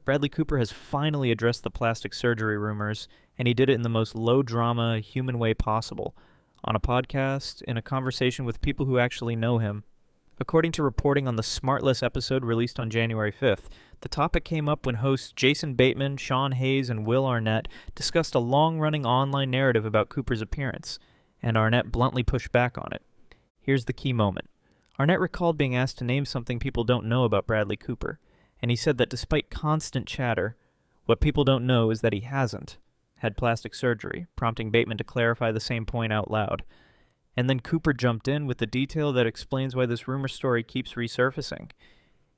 Bradley Cooper has finally addressed the plastic surgery rumors, and he did it in the most low-drama, human way possible, on a podcast, in a conversation with people who actually know him. According to reporting on the Smartless episode released on January 5th, the topic came up when hosts Jason Bateman, Sean Hayes, and Will Arnett discussed a long-running online narrative about Cooper's appearance, and Arnett bluntly pushed back on it. Here's the key moment. Arnett recalled being asked to name something people don't know about Bradley Cooper, and he said that despite constant chatter, what people don't know is that he hasn't had plastic surgery, prompting Bateman to clarify the same point out loud. And then Cooper jumped in with the detail that explains why this rumor story keeps resurfacing.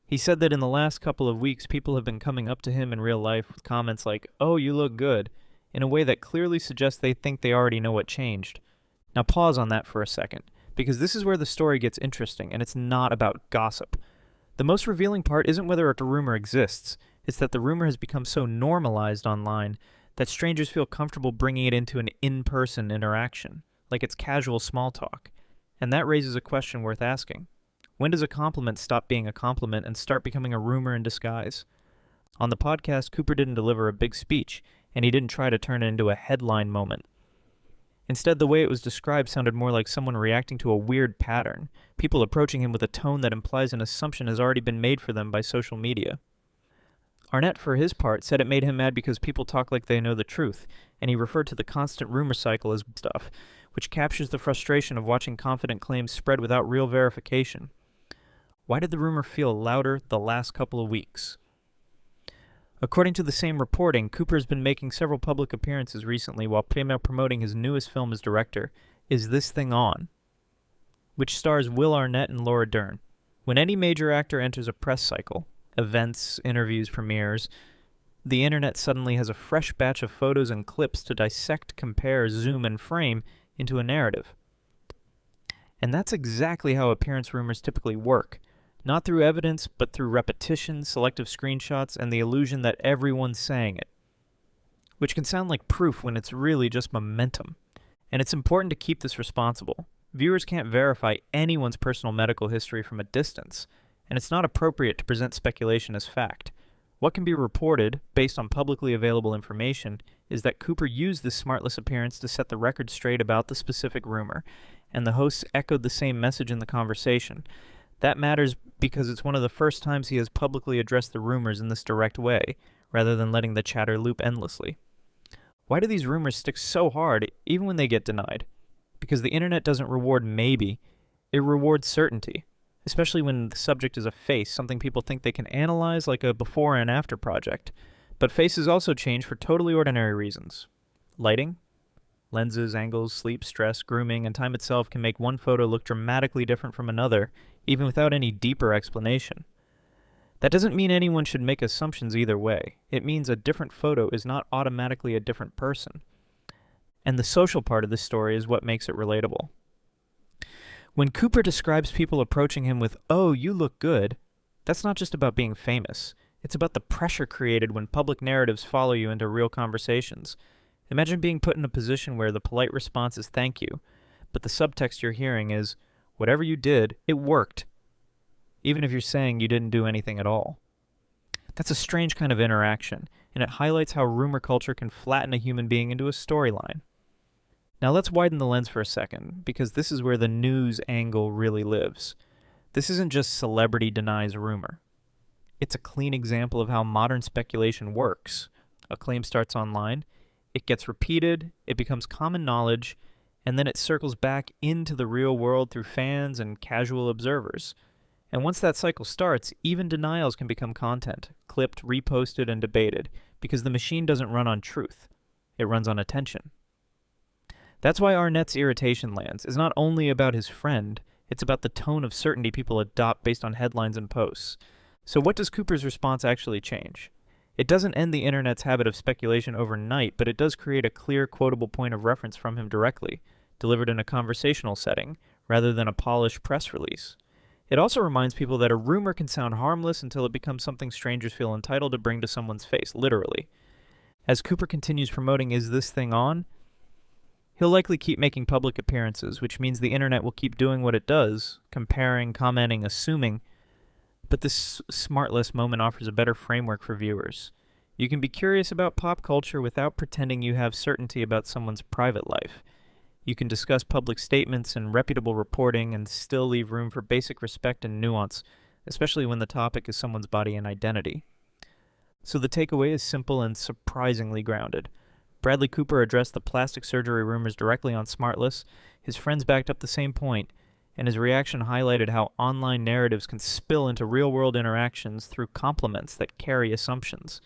He said that in the last couple of weeks, people have been coming up to him in real life with comments like, "Oh, you look good," in a way that clearly suggests they think they already know what changed. Now pause on that for a second, because this is where the story gets interesting, and it's not about gossip. The most revealing part isn't whether a rumor exists, it's that the rumor has become so normalized online that strangers feel comfortable bringing it into an in-person interaction, like it's casual small talk. And that raises a question worth asking. When does a compliment stop being a compliment and start becoming a rumor in disguise? On the podcast, Cooper didn't deliver a big speech, and he didn't try to turn it into a headline moment. Instead, the way it was described sounded more like someone reacting to a weird pattern, people approaching him with a tone that implies an assumption has already been made for them by social media. Arnett, for his part, said it made him mad because people talk like they know the truth, and he referred to the constant rumor cycle as stuff, which captures the frustration of watching confident claims spread without real verification. Why did the rumor feel louder the last couple of weeks? According to the same reporting, Cooper has been making several public appearances recently while promoting his newest film as director, Is This Thing On?, which stars Will Arnett and Laura Dern. When any major actor enters a press cycle, events, interviews, premieres, the internet suddenly has a fresh batch of photos and clips to dissect, compare, zoom, and frame into a narrative. And that's exactly how appearance rumors typically work. Not through evidence, but through repetition, selective screenshots, and the illusion that everyone's saying it. Which can sound like proof when it's really just momentum. And it's important to keep this responsible. Viewers can't verify anyone's personal medical history from a distance, and it's not appropriate to present speculation as fact. What can be reported, based on publicly available information, is that Cooper used this Smartless appearance to set the record straight about the specific rumor, and the hosts echoed the same message in the conversation. That matters because it's one of the first times he has publicly addressed the rumors in this direct way, rather than letting the chatter loop endlessly. Why do these rumors stick so hard, even when they get denied? Because the internet doesn't reward maybe, it rewards certainty, especially when the subject is a face, something people think they can analyze like a before and after project. But faces also change for totally ordinary reasons. Lighting, lenses, angles, sleep, stress, grooming, and time itself can make one photo look dramatically different from another, even without any deeper explanation. That doesn't mean anyone should make assumptions either way. It means a different photo is not automatically a different person. And the social part of this story is what makes it relatable. When Cooper describes people approaching him with, "Oh, you look good," that's not just about being famous. It's about the pressure created when public narratives follow you into real conversations. Imagine being put in a position where the polite response is "thank you," but the subtext you're hearing is, "Whatever you did, it worked," even if you're saying you didn't do anything at all. That's a strange kind of interaction, and it highlights how rumor culture can flatten a human being into a storyline. Now let's widen the lens for a second, because this is where the news angle really lives. This isn't just celebrity denies rumor. It's a clean example of how modern speculation works. A claim starts online, it gets repeated, it becomes common knowledge, and then it circles back into the real world through fans and casual observers. And once that cycle starts, even denials can become content, clipped, reposted, and debated, because the machine doesn't run on truth. It runs on attention. That's why Arnett's irritation lands is not only about his friend, it's about the tone of certainty people adopt based on headlines and posts. So what does Cooper's response actually change? It doesn't end the internet's habit of speculation overnight, but it does create a clear, quotable point of reference from him directly, delivered in a conversational setting, rather than a polished press release. It also reminds people that a rumor can sound harmless until it becomes something strangers feel entitled to bring to someone's face, literally. As Cooper continues promoting Is This Thing On?, he'll likely keep making public appearances, which means the internet will keep doing what it does, comparing, commenting, assuming, But this Smartless moment offers a better framework for viewers. You can be curious about pop culture without pretending you have certainty about someone's private life. You can discuss public statements and reputable reporting and still leave room for basic respect and nuance, especially when the topic is someone's body and identity. So the takeaway is simple and surprisingly grounded. Bradley Cooper addressed the plastic surgery rumors directly on Smartless, his friends backed up the same point, and his reaction highlighted how online narratives can spill into real-world interactions through compliments that carry assumptions.